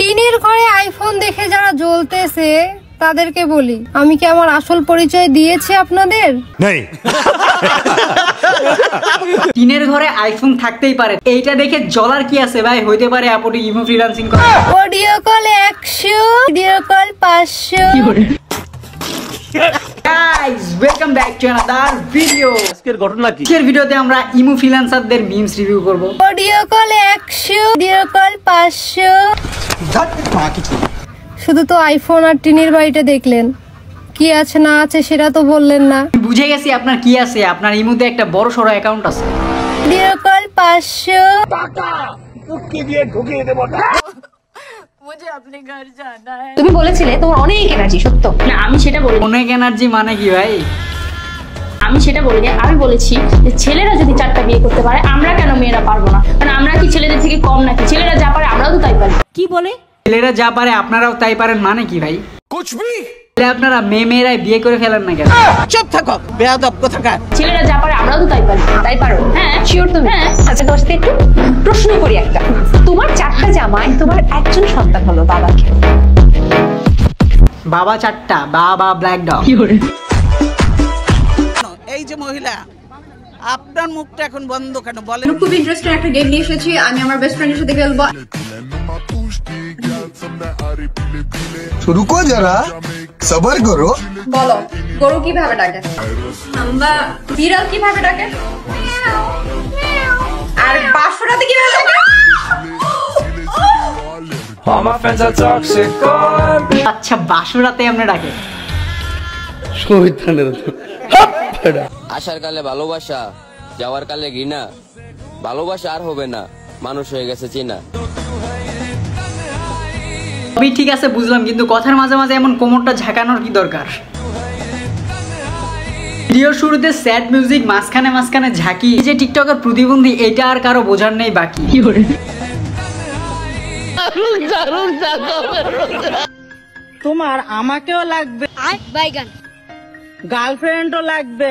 টিনের ঘরে আইফোন দেখে যারা জ্বলতেছে তাদেরকে বলি, আমি কি আমার আসল পরিচয় দিয়েছি আপনাদের? টিনের ঘরে আইফোন থাকতেই পারে, এইটা দেখে জ্বলার কি আছে ভাই? হইতে পারে আপনি ইমো ফ্রিল্যান্সিং করে। Audio call 100, video call 500। Guys welcome back to another video. আজকের ঘটনা কি? আজকের ভিডিওতে আমরা ইমো ফ্রিল্যান্সারদের মিমস রিভিউ করব। Audio call 100, video call 500। শুধু তো আইফোন আর টিনের বাড়িটা দেখলেন, কি আছে না আছে সেটা তো বললেন না। বুঝে গেছি আপনার কি আছে, আপনার ইমোতে একটা বড় সড়ো অ্যাকাউন্ট আছে। Video call 500। টাকা মুক্তি দিয়ে ঢুকিয়ে দেব না। তুমি বলেছিলে তোমার অনেক এনার্জি, সত্য না? আমি সেটা বলি। অনেক এনার্জি মানে কি ভাই? আমি সেটা বলিনি, আমি বলেছি যে ছেলেরা যদি 4টা বিয়ে করতে পারে আমরা কেন মেয়েরা পারবো না? কারণ আমরা কি ছেলেদের থেকে কম নাকি? ছেলেরা যা পারে আমরাও তো তাই পারি। কি বলে? ছেলেরা যা পারে আপনারাও তাই পারেন মানে কি ভাই? কুছবি আপনারা মেয়েরাই বিয়ে করে ফেলেন না কেন? চুপ থাকো বেয়াদব কোথাকার। ছেলেরা যা পারে আমরাও তো তাই পারি। তাই পারো? হ্যাঁ শিওর তুমি? হ্যাঁ। আচ্ছা তোমার সাথে একটু প্রশ্ন করি একটা। তোমার 4টা জামাই, তোমার একজন সন্তান হলো, বাবাকে? বাবা 4টা, বাবা ব্ল্যাক ডগ। এই যে মহিলা, আপনার মুখটা এখন বন্ধ কেন বলেন? খুব ইন্টারেস্টিং একটা গেম নিয়ে এসেছি, আমি আমার বেস্ট ফ্রেন্ডের সাথে খেলবো। रुको जरा सबर करो। বলো গরু কিভাবে ডাকে? আমরা বিড়াল কিভাবে ডাকে? আর বাসুরাতে কিভাবে ডাকে? আচ্ছা বাসুরাতে আমরা ডাকে। আসার কালে ভালোবাসা, যাওয়ার কালে ঘৃণা, ভালোবাসা আর হবে না, মানুষ হয়ে গেছে চেনা। সবই ঠিক আছে বুঝলাম, কিন্তু কথার মাঝে মাঝে এমন কোমরটা ঝাঁকানোর কি দরকার? ভিডিওর শুরুতে স্যাড মিউজিক, মাঝখানে মাঝখানে ঝাঁকি, যে টিকটকের প্রতিবন্ধী এটা আর কারো বোঝার নেই বাকি। তোমার আমাকেও লাগবে, গার্লফ্রেন্ডও লাগবে।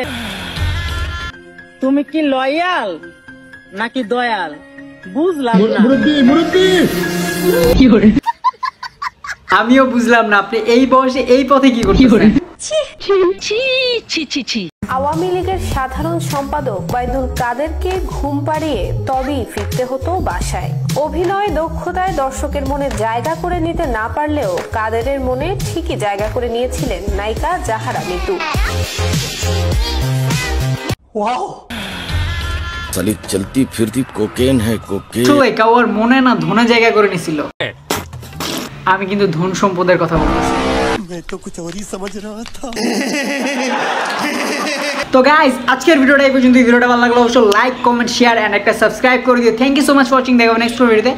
তুমি কি লয়াল নাকি দয়াল বুঝলাম না। আমিও বুঝলাম না আপনি এই বয়সে এই পথে কি করতেছেন? আওয়ামী লীগের সাধারণ সম্পাদক ওবায়দুল কাদেরকে ঘুম পাড়িয়ে তবেই ফিরতে হতো বাসায়। অভিনয় দক্ষতায় দর্শকের মনে জায়গা করে নিতে না পারলেও কাদেরের মনে ঠিকই জায়গা করে নিয়েছিলেন নায়িকা জাহারা মিতু। চলতি ফিরতি কোকেন হ্যায় কোকেন। চলে কাওয়ার মনে না ধনে জায়গা করে নিছিল। আমি কিন্তু ধন সম্পদের কথা বলতেছি। তো গাইস আজকের ভিডিওটা এই পর্যন্ত। ভিডিওটা ভালো লাগলে অবশ্যই লাইক কমেন্ট শেয়ার এন্ড একটা সাবস্ক্রাইব করে দিও। Thank you so much for watching. দেখা হবে নেক্সট ভিডিওতে।